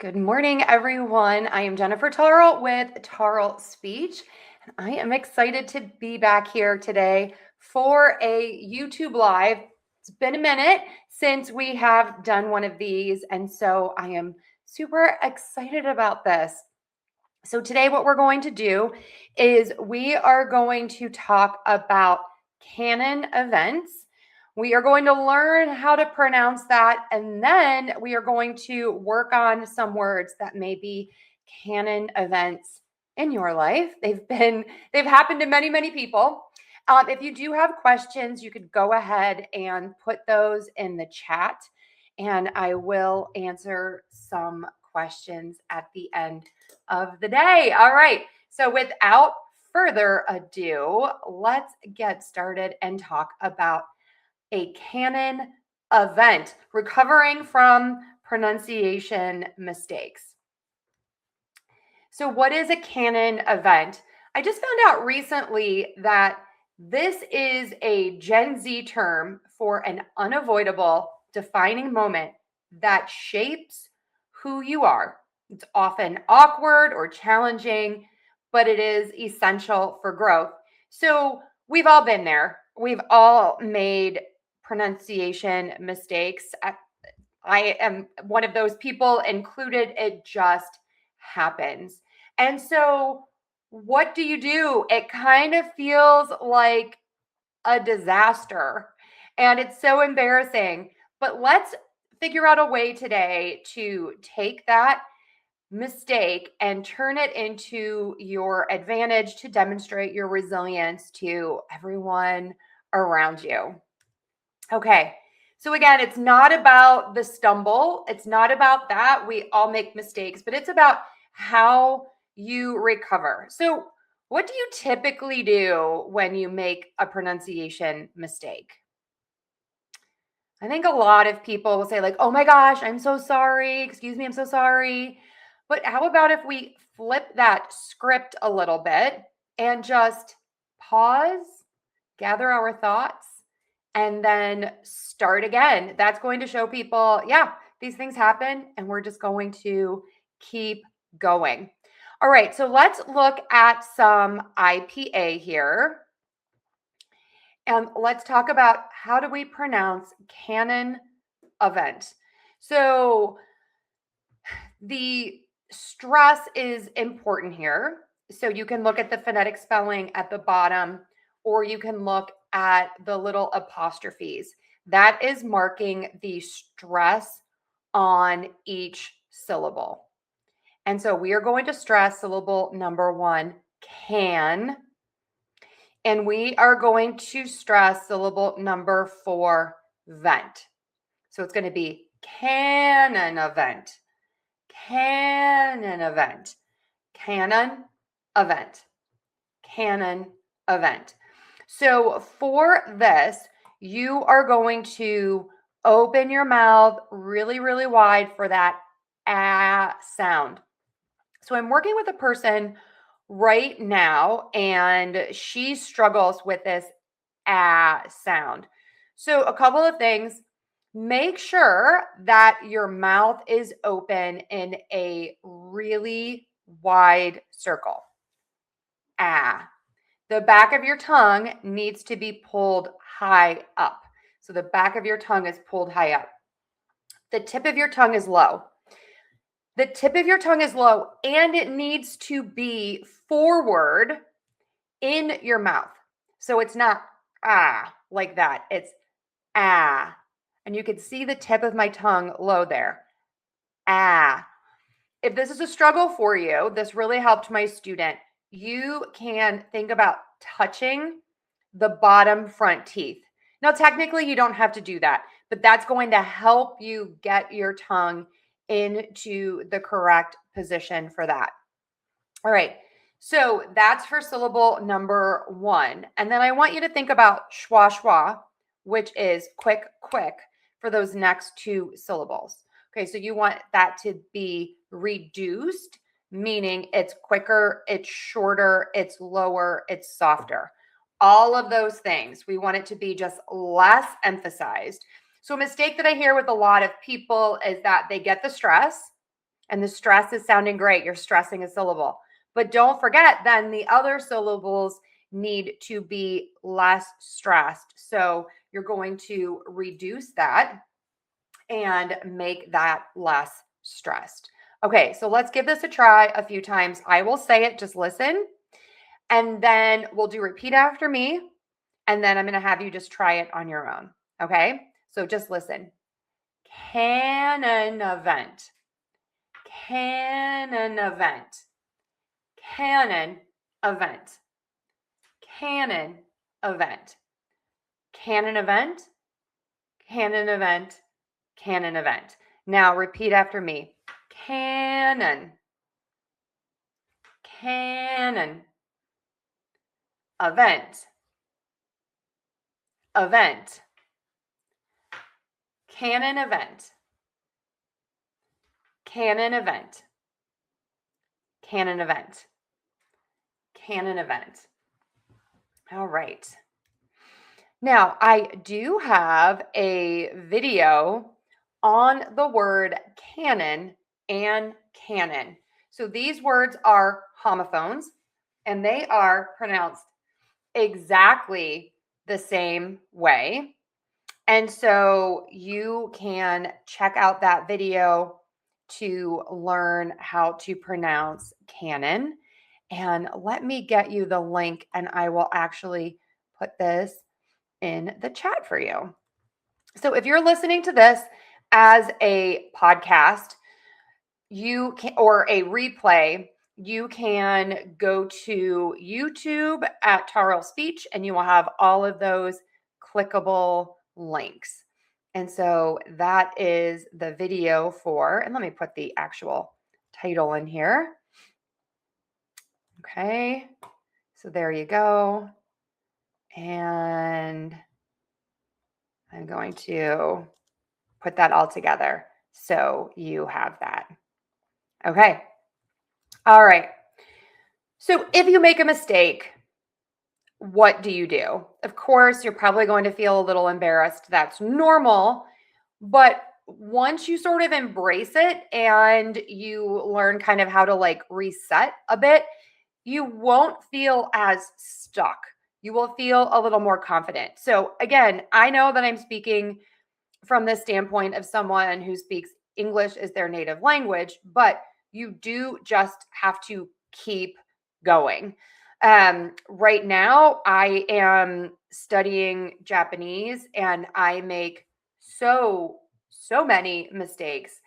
Good morning, everyone. I am Jennifer Tarle with Tarle Speech, and I am excited to be back here today for a YouTube Live. It's been a minute since we have done one of these, and so I am super excited about this. So today what we're going to do is we are going to talk about Canon events. We are going to learn how to pronounce that, and then we are going to work on some words that may be canon events in your life. They've happened to many people. If you do have questions, you could go ahead and put those in the chat, and I will answer some questions at the end of the day. All right. So without further ado, let's get started and talk about a canon event, recovering from pronunciation mistakes. So what is a canon event? I just found out recently that this is a Gen Z term for an unavoidable defining moment that shapes who you are. It's often awkward or challenging, but it is essential for growth. So we've all been there. We've all made pronunciation mistakes. I am one of those people included. It just happens. And so, what do you do? It kind of feels like a disaster and it's so embarrassing. But let's figure out a way today to take that mistake and turn it into your advantage to demonstrate your resilience to everyone around you. Okay. So again, it's not about the stumble. It's not about that. We all make mistakes, but it's about how you recover. So, what do you typically do when you make a pronunciation mistake? I think a lot of people will say, like, oh my gosh, I'm so sorry. Excuse me, I'm so sorry. But how about if we flip that script a little bit and just pause, gather our thoughts, and then start again? That's going to show people, yeah, these things happen, and we're just going to keep going. All right, so let's look at some IPA here. And let's talk about how do we pronounce canon event. So the stress is important here. So you can look at the phonetic spelling at the bottom, or you can look at the little apostrophes. That is marking the stress on each syllable. And so we are going to stress syllable number 1, can. And we are going to stress syllable number 4, vent. So it's going to be canon event, canon event, canon event, canon event. So for this, you are going to open your mouth really, really wide for that ah sound. So I'm working with a person right now, and she struggles with this ah sound. So a couple of things. Make sure that your mouth is open in a really wide circle. Ah. The back of your tongue needs to be pulled high up. So the back of your tongue is pulled high up. The tip of your tongue is low. The tip of your tongue is low, and it needs to be forward in your mouth. So it's not ah like that. It's ah. And you can see the tip of my tongue low there. Ah. If this is a struggle for you, this really helped my student. You can think about touching the bottom front teeth. Now, technically, you don't have to do that, but that's going to help you get your tongue into the correct position for that. All right. So that's for syllable number 1. And then I want you to think about schwa schwa, which is quick, quick for those next 2 syllables. Okay. So you want that to be reduced, meaning it's quicker, it's shorter, it's lower, it's softer. All of those things. We want it to be just less emphasized. So a mistake that I hear with a lot of people is that they get the stress and the stress is sounding great. You're stressing a syllable. But don't forget, then the other syllables need to be less stressed. So you're going to reduce that and make that less stressed. Okay, so let's give this a try a few times. I will say it, just listen. And then we'll do repeat after me. And then I'm going to have you just try it on your own. Okay, so just listen. Canon event. Canon event. Canon event. Canon event. Canon event. Canon event. Canon event. Now repeat after me. Canon. Canon. Event. Event. Canon event. Canon event. Canon event. Canon event. All right. Now, I do have a video on the word canon and canon. So these words are homophones, and they are pronounced exactly the same way. And so you can check out that video to learn how to pronounce canon. And let me get you the link, and I will actually put this in the chat for you. So if you're listening to this as a podcast, you can, or a replay, you can go to YouTube at Tarle Speech, and you will have all of those clickable links. And so that is the video for, and let me put the actual title in here. Okay, so there you go. And I'm going to put that all together so you have that. Okay. All right. So if you make a mistake, what do you do? Of course, you're probably going to feel a little embarrassed. That's normal. But once you sort of embrace it and you learn kind of how to like reset a bit, you won't feel as stuck. You will feel a little more confident. So again, I know that I'm speaking from the standpoint of someone who speaks English as their native language, but you do just have to keep going. Right now, I am studying Japanese and I make so many mistakes,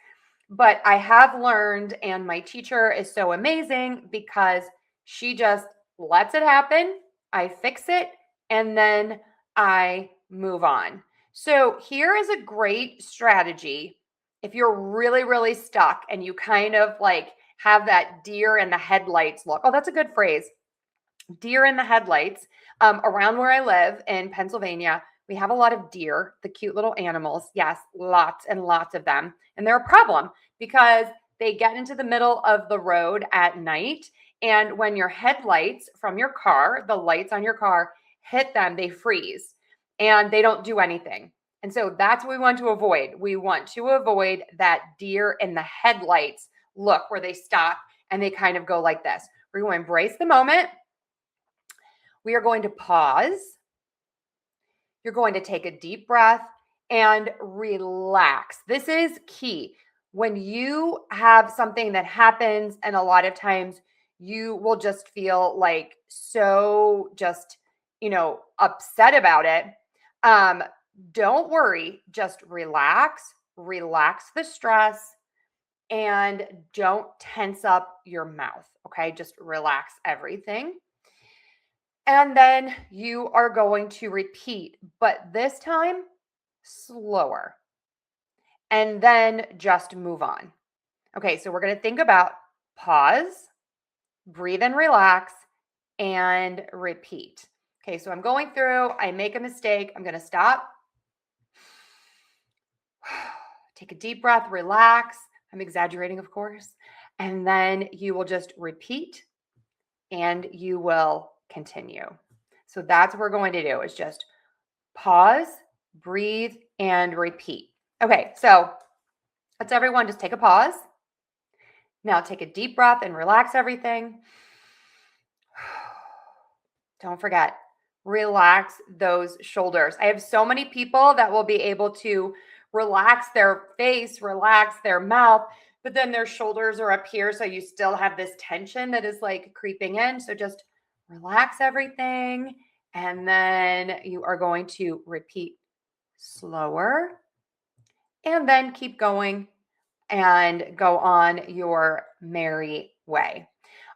but I have learned, and my teacher is so amazing because she just lets it happen. I fix it, and then I move on. So here is a great strategy if you're really, really stuck and you kind of like have that deer in the headlights look. Oh, that's a good phrase. Deer in the headlights. Around where I live in Pennsylvania, we have a lot of deer, the cute little animals. Yes, lots and lots of them. And they're a problem because they get into the middle of the road at night. And when your headlights from your car, the lights on your car, hit them, they freeze and they don't do anything. And so that's what we want to avoid. We want to avoid that deer in the headlights look where they stop and they kind of go like this. We're going to embrace the moment. We are going to pause. You're going to take a deep breath and relax. This is key. When you have something that happens, and a lot of times you will just feel like so just, upset about it. Don't worry, just relax the stress, and don't tense up your mouth. Okay, just relax everything. And then you are going to repeat, but this time slower. And then just move on. Okay, so we're going to think about pause, breathe and relax, and repeat. Okay, so I'm going through, I make a mistake, I'm going to stop. Take a deep breath, relax. I'm exaggerating, of course. And then you will just repeat and you will continue. So that's what we're going to do, is just pause, breathe, and repeat. Okay, so let's everyone just take a pause. Now take a deep breath and relax everything. Don't forget, relax those shoulders. I have so many people that will be able to relax their face, relax their mouth, but then their shoulders are up here. So you still have this tension that is like creeping in. So just relax everything. And then you are going to repeat slower and then keep going and go on your merry way.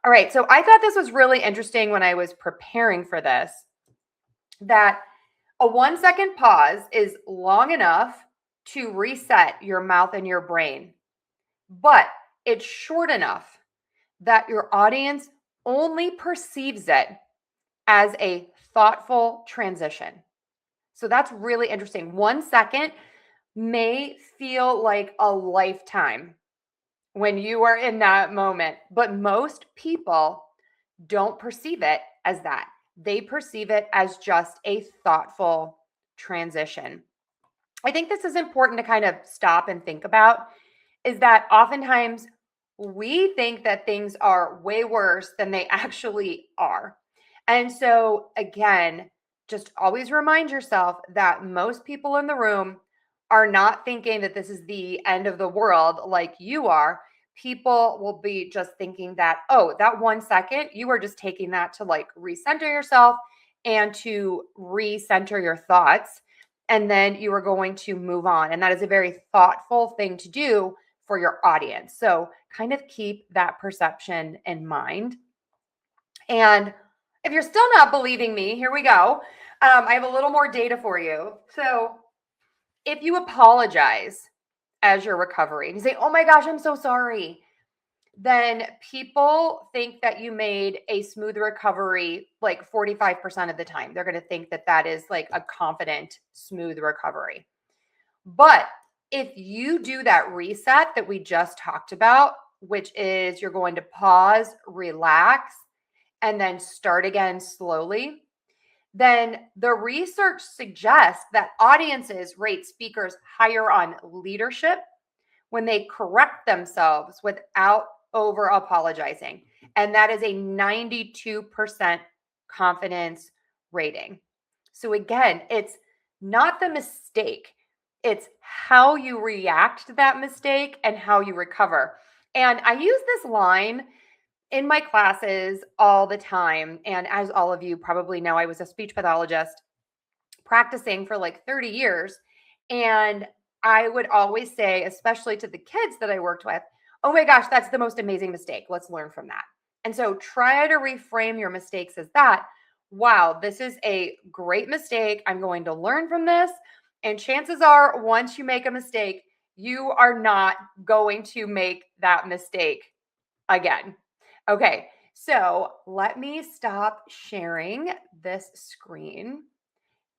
All right. So I thought this was really interesting when I was preparing for this, that a 1 second pause is long enough to reset your mouth and your brain, but it's short enough that your audience only perceives it as a thoughtful transition. So that's really interesting. 1 second may feel like a lifetime when you are in that moment, but most people don't perceive it as that. They perceive it as just a thoughtful transition. I think this is important to kind of stop and think about, is that oftentimes we think that things are way worse than they actually are. And so, again, just always remind yourself that most people in the room are not thinking that this is the end of the world like you are. People will be just thinking that, oh, that 1 second, you are just taking that to like recenter yourself and to recenter your thoughts. And then you are going to move on. And that is a very thoughtful thing to do for your audience. So kind of keep that perception in mind. And if you're still not believing me, here we go. I have a little more data for you. So if you apologize as you're recovering, you say, oh my gosh, I'm so sorry, then people think that you made a smooth recovery like 45% of the time. They're going to think that that is like a confident, smooth recovery. But if you do that reset that we just talked about, which is you're going to pause, relax, and then start again slowly, then the research suggests that audiences rate speakers higher on leadership when they correct themselves without over apologizing. And that is a 92% confidence rating. So again, it's not the mistake, it's how you react to that mistake and how you recover. And I use this line in my classes all the time. And as all of you probably know, I was a speech pathologist practicing for like 30 years. And I would always say, especially to the kids that I worked with, oh my gosh, that's the most amazing mistake. Let's learn from that. And so try to reframe your mistakes as that. Wow, this is a great mistake. I'm going to learn from this. And chances are, once you make a mistake, you are not going to make that mistake again. Okay, so let me stop sharing this screen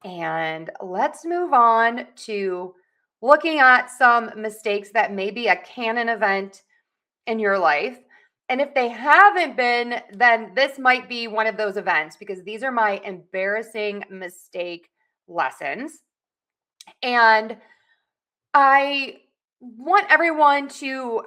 and let's move on to looking at some mistakes that may be a Canon event in your life. And if they haven't been, then this might be one of those events because these are my embarrassing mistake lessons. And I want everyone to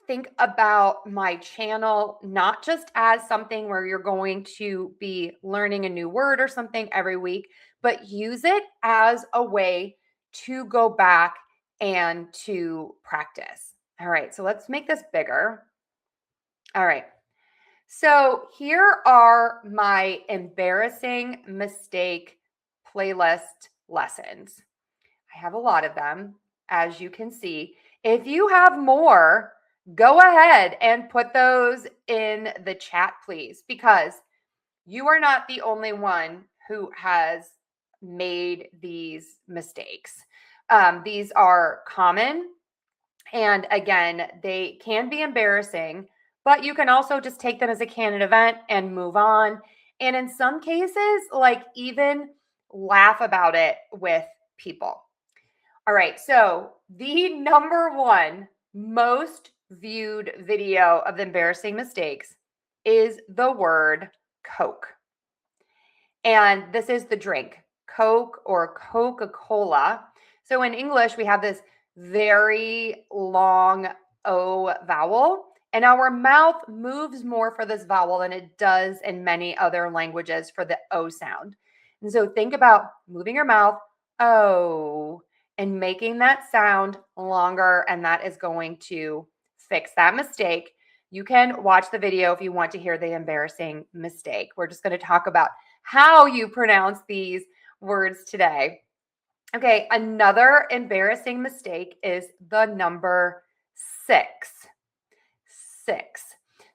think about my channel not just as something where you're going to be learning a new word or something every week, but use it as a way to go back and to practice. All right, so let's make this bigger. All right, so here are my embarrassing mistake playlist lessons. I have a lot of them, as you can see. If you have more, go ahead and put those in the chat, please, because you are not the only one who has made these mistakes. These are common. And again, they can be embarrassing, but you can also just take them as a Canon event and move on. And in some cases, like even laugh about it with people. All right, so the number one most viewed video of embarrassing mistakes is the word Coke. And this is the drink, Coke or Coca-Cola. So in English, we have this very long O vowel, And our mouth moves more for this vowel than it does in many other languages for the O sound. And so think about moving your mouth, O, and making that sound longer, and that is going to fix that mistake. You can watch the video if you want to hear the embarrassing mistake. We're just going to talk about how you pronounce these words today. Okay, another embarrassing mistake is the number 6. 6.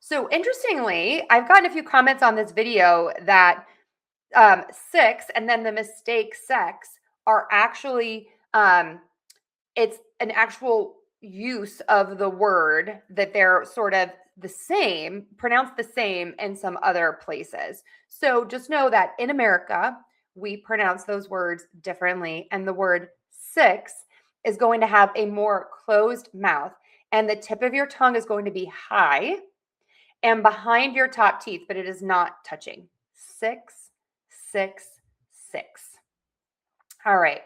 So interestingly, I've gotten a few comments on this video that 6 and then the mistake sex are actually it's an actual use of the word, that they're sort of the same, pronounced the same in some other places. So just know that in America, we pronounce those words differently, and the word 6 is going to have a more closed mouth, and the tip of your tongue is going to be high and behind your top teeth, but it is not touching. 6, 6, 6. All right.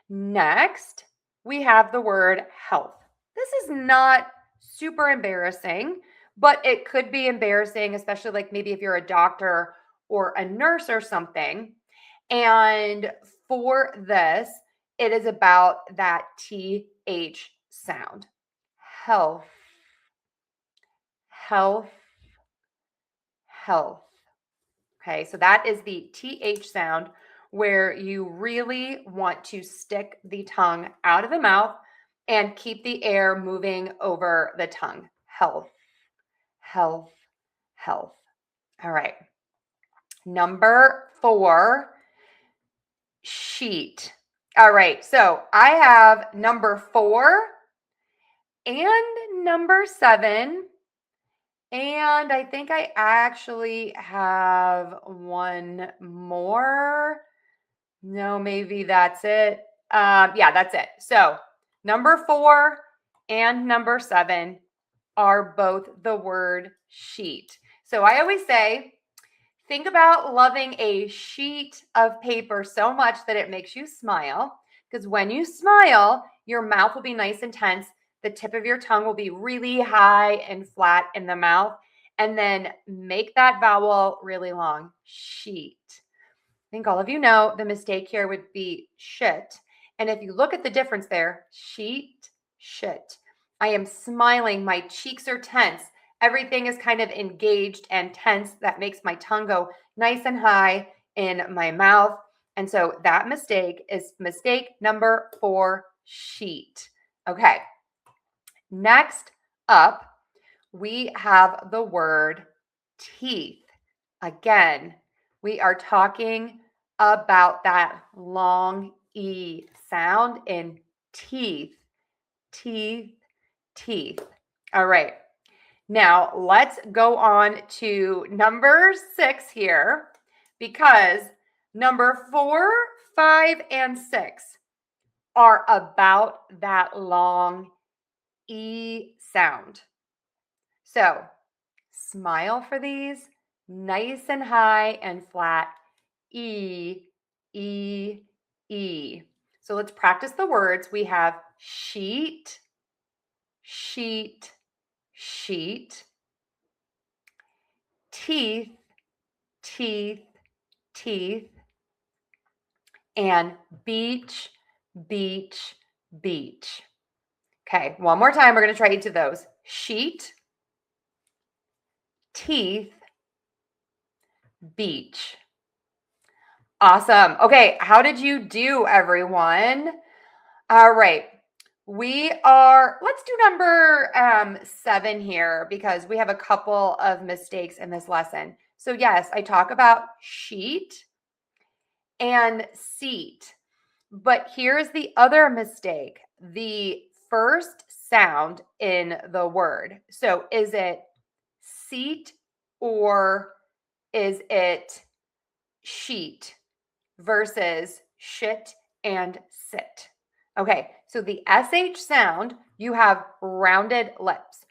Next, we have the word health. This is not super embarrassing, but it could be embarrassing, especially like maybe if you're a doctor or a nurse or something. And for this, it is about that TH sound. Health, health, health. Okay, so that is the TH sound, where you really want to stick the tongue out of the mouth and keep the air moving over the tongue. Health, health, health. All right. Number 4, sheet. All right, so I have number 4 and number 7. And I think I actually have one more. No, maybe that's it. Yeah, that's it. So number 4 and number 7 are both the word sheet. So I always say, think about loving a sheet of paper so much that it makes you smile, because when you smile, your mouth will be nice and tense. The tip of your tongue will be really high and flat in the mouth. And then make that vowel really long. Sheet. I think all of you know the mistake here would be shit. And if you look at the difference there, sheet, shit. I am smiling. My cheeks are tense. Everything is kind of engaged and tense. That makes my tongue go nice and high in my mouth. And so that mistake is mistake number 4, sheet. Okay. Next up, we have the word teeth. Again, we are talking about that long E sound in teeth, teeth, teeth. All right. Now let's go on to number 6 here, because number 4, 5, and 6 are about that long E sound. So smile for these, nice and high and flat, E, E, E. So let's practice the words. We have sheet, sheet, sheet, teeth, teeth, teeth, and beach, beach, beach. Okay, one more time. We're going to try each of those. Sheet, teeth, beach. Awesome. Okay, how did you do, everyone? All right. Let's do number 7 here, because we have a couple of mistakes in this lesson. So yes, I talk about sheet and seat, but here's the other mistake: the first sound in the word. So is it seat or is it sheet versus shit and sit? Okay, so the SH sound, you have rounded lips.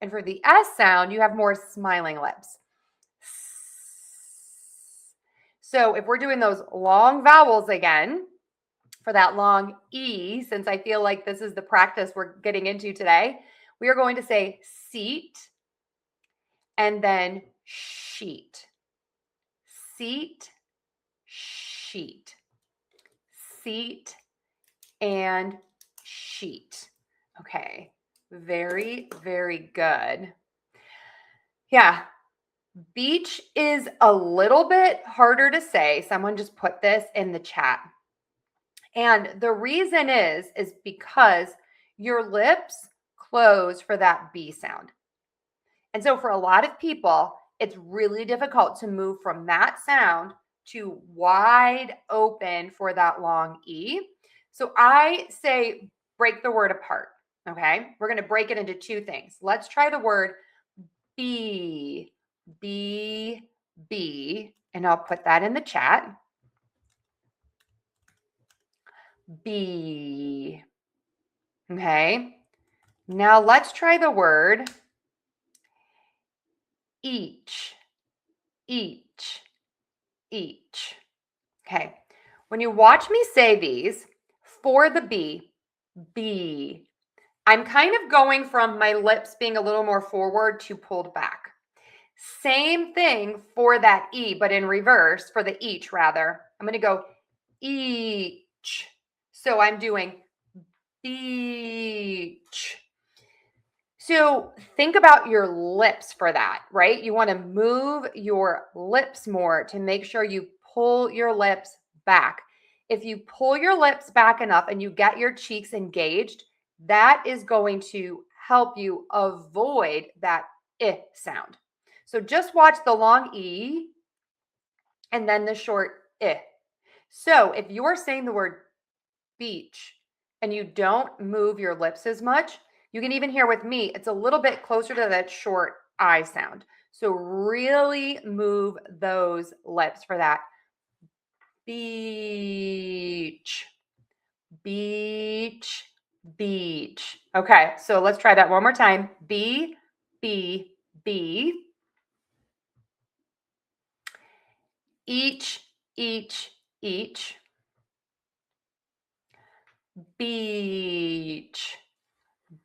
And for the S sound, you have more smiling lips. So if we're doing those long vowels again, for that long E, since I feel like this is the practice we're getting into today, we are going to say seat and then sheet. Seat, sheet. Seat and sheet. Okay, very, very good. Yeah, beach is a little bit harder to say. Someone just put this in the chat. And the reason is because your lips close for that B sound. And so for a lot of people, it's really difficult to move from that sound to wide open for that long E. So I say break the word apart. Okay. We're going to break it into two things. Let's try the word B, B, B, and I'll put that in the chat. B. Okay. Now let's try the word each, each, each. Okay. When you watch me say these for the B, B, I'm kind of going from my lips being a little more forward to pulled back. Same thing for that E, but in reverse, for the each rather. I'm going to go each. So I'm doing beach. So think about your lips for that, right? You want to move your lips more to make sure you pull your lips back. If you pull your lips back enough and you get your cheeks engaged, that is going to help you avoid that I sound. So just watch the long E and then the short I. So if you're saying the word beach and you don't move your lips as much, you can even hear with me, it's a little bit closer to that short I sound. So really move those lips for that. Beach, beach, beach. Okay, so let's try that one more time. B, B, B. Each, each, each. Beach,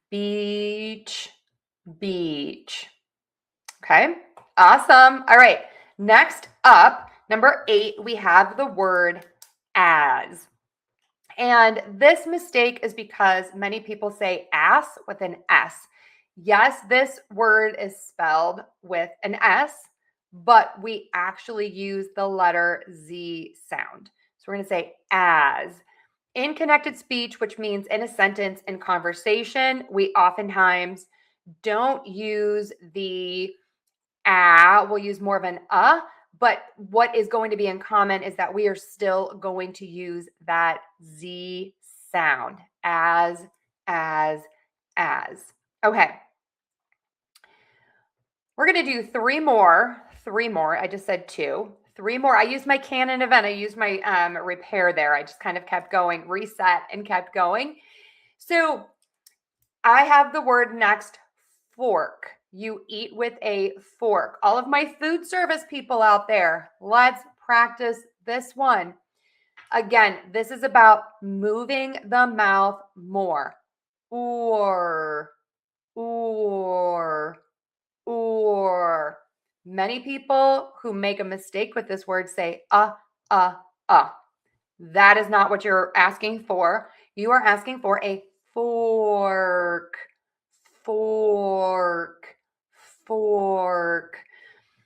beach, beach. Okay, awesome. All right, next up, number 8, we have the word as. And this mistake is because many people say ass with an S. Yes, this word is spelled with an S, but we actually use the letter Z sound. So we're going to say as. In connected speech, which means in a sentence, in conversation, we oftentimes don't use the we'll use more of an but what is going to be in common is that we are still going to use that Z sound as. Okay. We're going to do three more. I just said 2. 3 more. I used my Canon Event. I used my repair there. I just kind of kept going, reset and kept going. So I have the word next, fork. You eat with a fork. All of my food service people out there, let's practice this one. Again, this is about moving the mouth more. Or. Many people who make a mistake with this word say That is not what you're asking for. You are asking for a fork.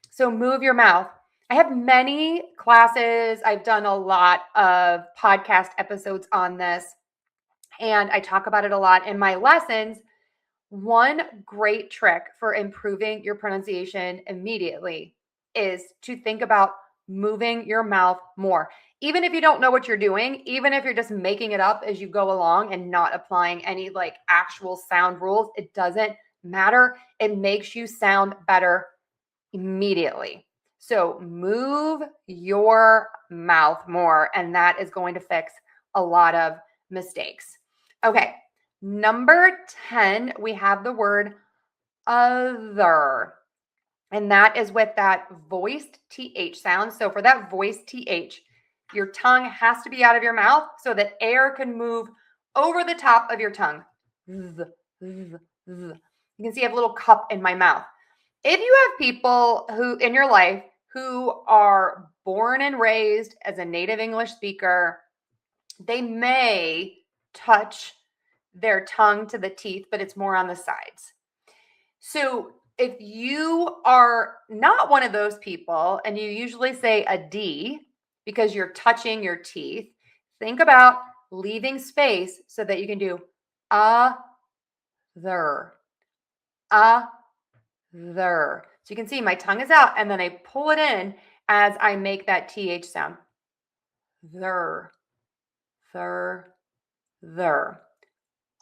So move your mouth. I have many classes. I've done a lot of podcast episodes on this, and I talk about it a lot in my lessons. One great trick for improving your pronunciation immediately is to think about moving your mouth more. Even if you don't know what you're doing, even if you're just making it up as you go along and not applying any like actual sound rules, it doesn't matter. It makes you sound better immediately. So move your mouth more, and that is going to fix a lot of mistakes. Okay. Number 10, we have the word other, and that is with that voiced TH sound. So for that voiced TH, Your tongue has to be out of your mouth so that air can move over the top of your tongue. You can see I have a little cup in my mouth. If you have people who in your life who are born and raised as a native English speaker, they may touch their tongue to the teeth, but it's more on the sides. So if you are not one of those people and you usually say a D because you're touching your teeth, think about leaving space so that you can do other. Other. So you can see my tongue is out and then I pull it in as I make that TH sound. There.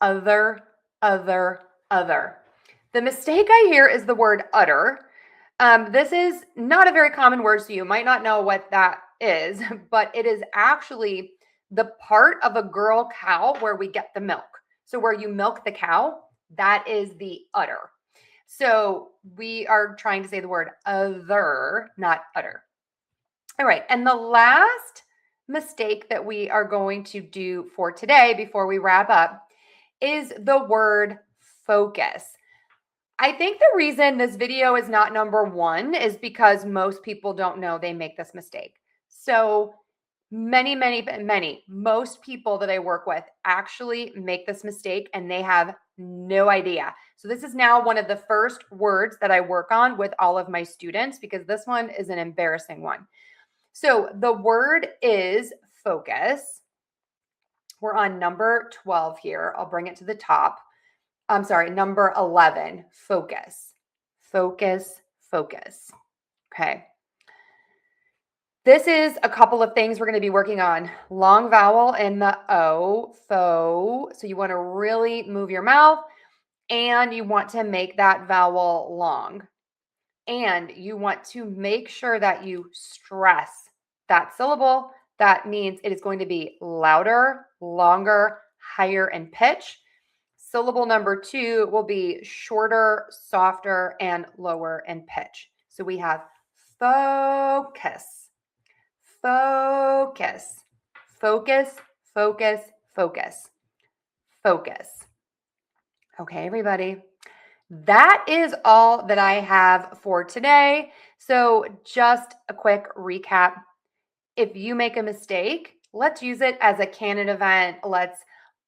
Other, other. The mistake I hear is the word utter. This is not a very common word, so you might not know what that is, but it is actually the part of a girl cow where we get the milk. So where you milk the cow, that is the udder. So we are trying to say the word other, not utter. All right, and the last mistake that we are going to do for today before we wrap up is the word focus. I think the reason this video is not number one is because most people don't know they make this mistake. So most people that I work with actually make this mistake and they have no idea. So this is now one of the first words that I work on with all of my students because this one is an embarrassing one. So the word is focus. We're on number 12 here. I'll bring it to the top. I'm sorry, number 11, focus, focus, focus. Okay. This is a couple of things we're going to be working on. Long vowel in the O, fo. So you want to really move your mouth and you want to make that vowel long. And you want to make sure that you stress that syllable. That means it is going to be louder, longer, higher in pitch. Syllable number 2 will be shorter, softer, and lower in pitch. So we have focus, focus, focus, focus, focus, focus. Okay, everybody. That is all that I have for today. So just a quick recap. If you make a mistake, let's use it as a Canon event. Let's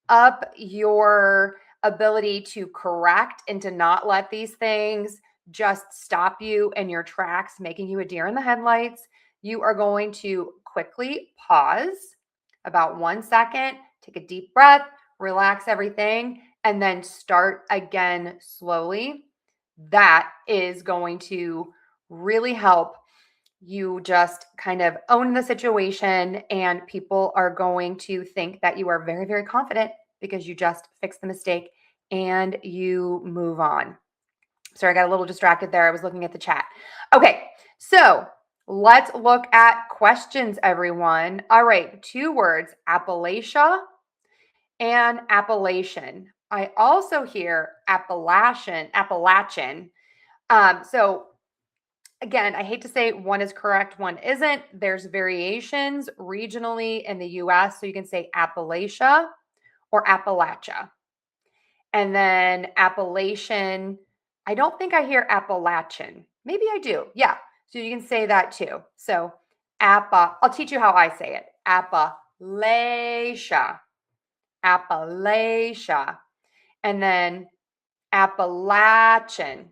up your ability to correct and to not let these things just stop you in your tracks, making you a deer in the headlights. You are going to quickly pause about 1 second, take a deep breath, relax everything, and then start again slowly. That is going to really help you just kind of own the situation, and people are going to think that you are very, very confident because you just fixed the mistake and you move on. Sorry, I got a little distracted there. I was looking at the chat. Okay, so let's look at questions, everyone. All right, 2 words, Appalachia and Appalachian. I also hear Appalachian. So again, I hate to say one is correct, one isn't. There's variations regionally in the US. So you can say Appalachia or Appalachia. And then Appalachian, I don't think I hear Appalachian. Maybe I do. Yeah. So you can say that too. So I'll teach you how I say it. Appalachia. Appalachia. And then Appalachian.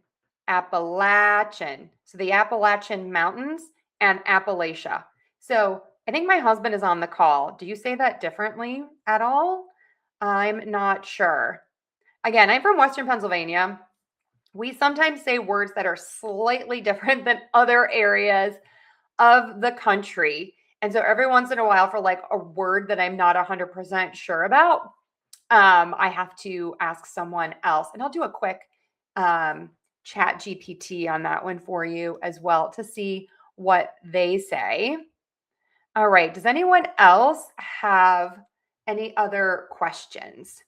Appalachian. So the Appalachian Mountains and Appalachia. So I think my husband is on the call. Do you say that differently at all? I'm not sure. Again, I'm from Western Pennsylvania. We sometimes say words that are slightly different than other areas of the country. And so every once in a while, for like a word that I'm not 100% sure about, I have to ask someone else. And I'll do a quick chat GPT on that one for you as well to see what they say. All right. Does anyone else have any other questions?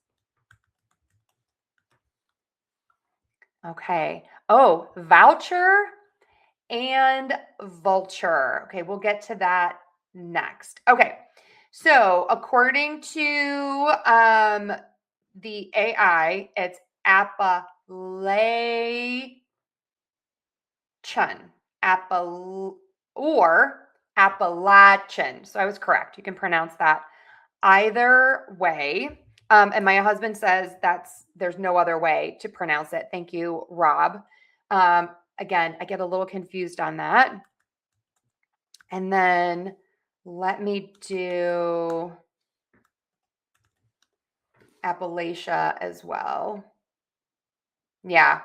Okay. Oh, voucher and vulture. Okay, we'll get to that next. Okay. So according to the AI, it's Appalachian. Or Appalachian. So I was correct. You can pronounce that either way. And my husband says there's no other way to pronounce it. Thank you, Rob. Again, I get a little confused on that. And then let me do Appalachia as well. Yeah,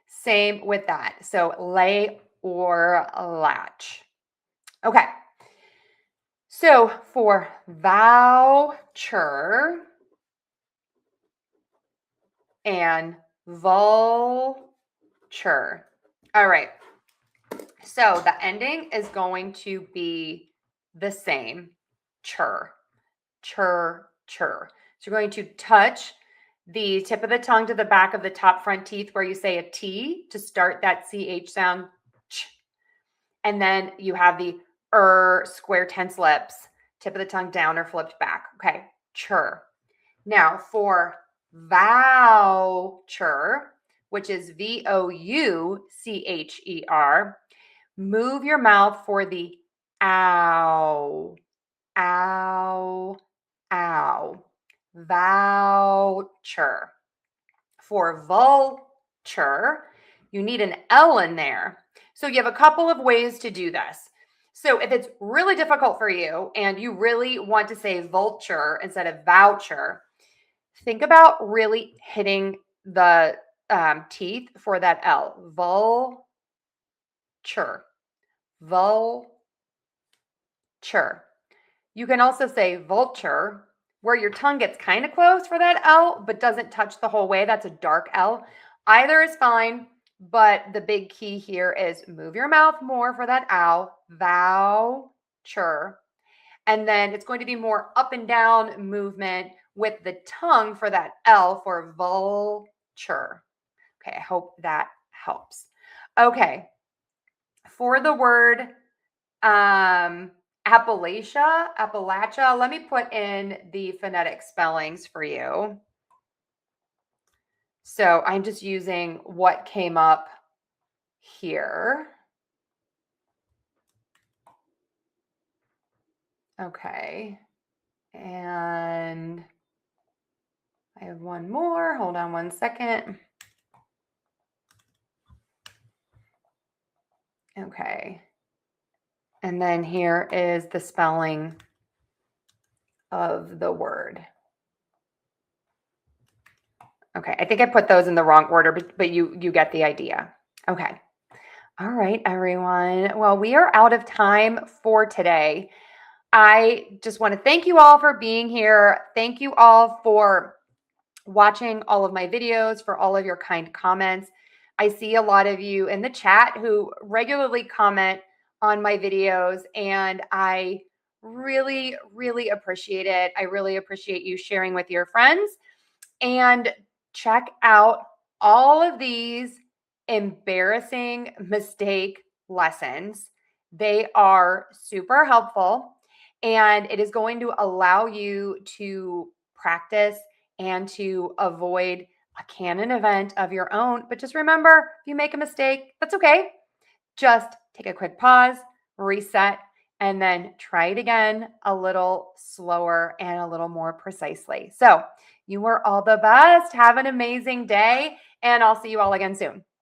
same with that. So lay or latch. Okay. So for voucher and vulture. All right. So the ending is going to be the same. Chur, chur, chur. So you're going to touch the tip of the tongue to the back of the top front teeth where you say a T to start that CH sound. Ch. And then you have the square tense lips, tip of the tongue down or flipped back. Okay, chur. Now for voucher, which is VOUCHER, move your mouth for the ow, ow, ow. Voucher. For vulture, you need an L in there. So you have a couple of ways to do this. So if it's really difficult for you and you really want to say vulture instead of voucher, think about really hitting the teeth for that L. Vulture. Vulture. You can also say vulture, where your tongue gets kind of close for that L, but doesn't touch the whole way. That's a dark L. Either is fine, but the big key here is move your mouth more for that ow, voucher. And then it's going to be more up and down movement with the tongue for that L for vulture. Okay, I hope that helps. Okay, for the word Appalachia, let me put in the phonetic spellings for you. So I'm just using what came up here. Okay. And I have one more. Hold on one second. Okay. And then here is the spelling of the word. Okay, I think I put those in the wrong order, but you get the idea. Okay. All right, everyone. Well, we are out of time for today. I just want to thank you all for being here. Thank you all for watching all of my videos, for all of your kind comments. I see a lot of you in the chat who regularly comment on my videos, and I really, really appreciate it. I really appreciate you sharing with your friends. And check out all of these embarrassing mistake lessons. They are super helpful, and it is going to allow you to practice and to avoid a Canon event of your own. But just remember, if you make a mistake, that's okay. Just take a quick pause, reset, and then try it again a little slower and a little more precisely. So you are all the best. Have an amazing day, and I'll see you all again soon.